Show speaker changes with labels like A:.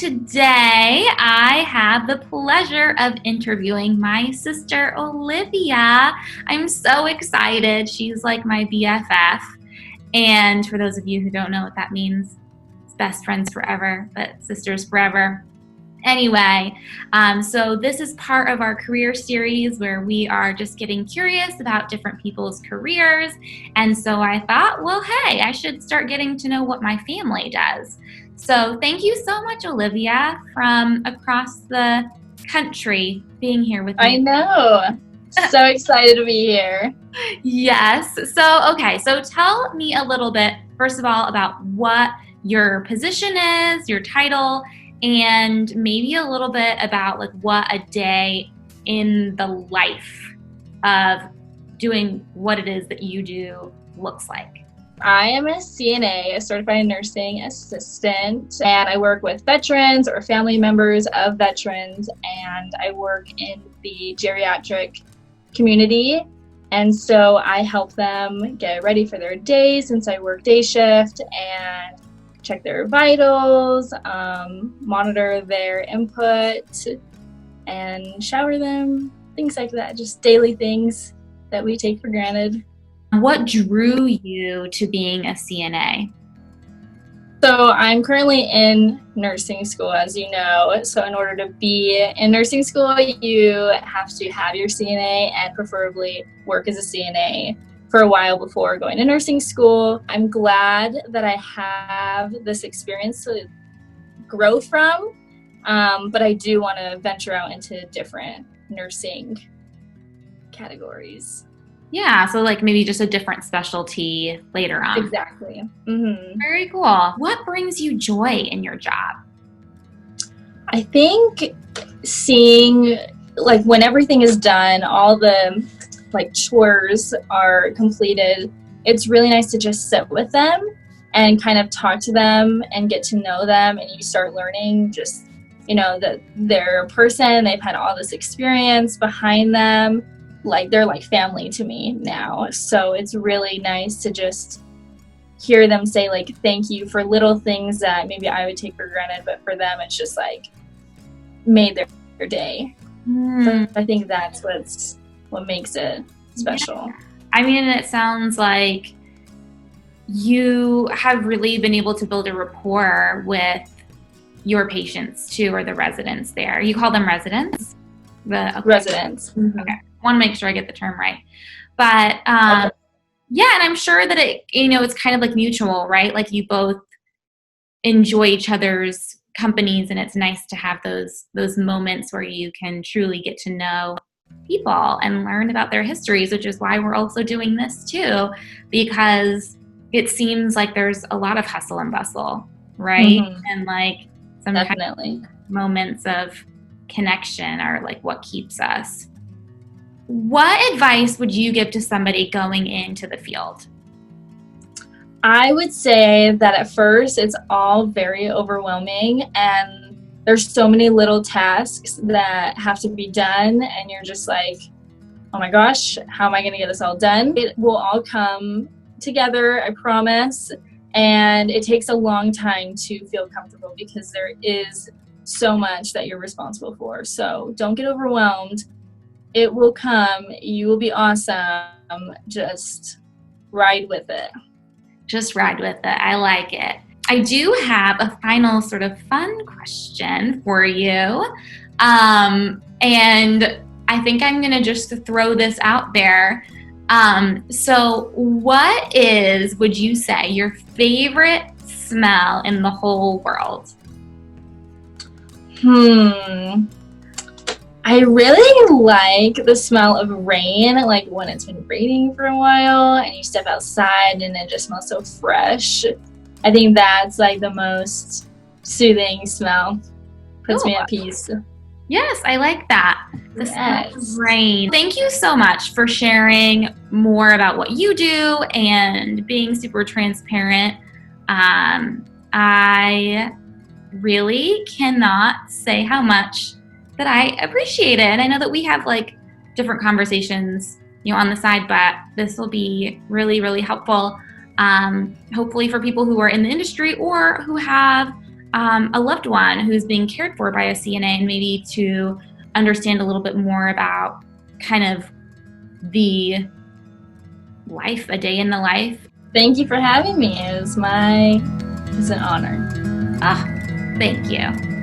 A: today I have the pleasure of interviewing my sister, Olivia. I'm so excited. She's like my BFF. And for those of you who don't know what that means, it's best friends forever, but sisters forever. Anyway, so this is part of our career series where we are just getting curious about different people's careers. And so I thought, well, hey, I should start getting to know what my family does. So thank you so much, Olivia, from across the country being here with me.
B: I know. So excited to be here.
A: Yes. So tell me a little bit, first of all, about what your position is, your title, and maybe a little bit about like what a day in the life of doing what it is that you do looks like.
B: I am a CNA, a certified nursing assistant, and I work with veterans or family members of veterans, and I work in the geriatric community. And so I help them get ready for their day since I work day shift and check their vitals, monitor their input, and shower them, things like that, just daily things that we take for granted.
A: What drew you to being a CNA?
B: So I'm currently in nursing school, as you know. So in order to be in nursing school, you have to have your CNA and preferably work as a CNA for a while before going to nursing school. I'm glad that I have this experience to grow from, but I do want to venture out into different nursing categories.
A: Yeah, so like maybe just a different specialty later on.
B: Exactly. Mm-hmm.
A: Very cool. What brings you joy in your job?
B: I think seeing, like, when everything is done, all the like chores are completed, it's really nice to just sit with them and kind of talk to them and get to know them, and you start learning just, you know, that they're a person, they've had all this experience behind them, like they're like family to me now. So it's really nice to just hear them say like thank you for little things that maybe I would take for granted, but for them it's just like made their day. So I think that's what makes it special.
A: Yeah. I mean, it sounds like you have really been able to build a rapport with your patients too, or the residents there. You call them residents?
B: Residents.
A: Mm-hmm. Okay. I want to make sure I get the term right. But yeah, and I'm sure that it, you know, it's kind of like mutual, right? Like you both enjoy each other's companies, and it's nice to have those moments where you can truly get to know people and learn about their histories, which is why we're also doing this too, because it seems like there's a lot of hustle and bustle, right? Mm-hmm. And like some
B: definitely
A: kind of moments of connection are like what keeps us. What advice would you give to somebody going into the field?
B: I would say that at first it's all very overwhelming, and there's so many little tasks that have to be done, and you're just like, oh my gosh, how am I going to get this all done? It will all come together, I promise, and it takes a long time to feel comfortable because there is so much that you're responsible for. So don't get overwhelmed. It will come. You will be awesome. Just ride with it.
A: Just ride with it. I like it. I do have a final sort of fun question for you. And I think I'm going to just throw this out there. So what is, would you say, your favorite smell in the whole world?
B: I really like the smell of rain, like when it's been raining for a while and you step outside and it just smells so fresh. I think that's like the most soothing smell. Puts me at peace.
A: Yes, I like that. The smell of rain. Thank you so much for sharing more about what you do and being super transparent. I really cannot say how much that I appreciate it. And I know that we have like different conversations, you know, on the side, but this will be really, really helpful. Hopefully for people who are in the industry or who have a loved one who's being cared for by a CNA, and maybe to understand a little bit more about kind of the life, a day in the life.
B: Thank you for having me. It's an honor.
A: Ah, thank you.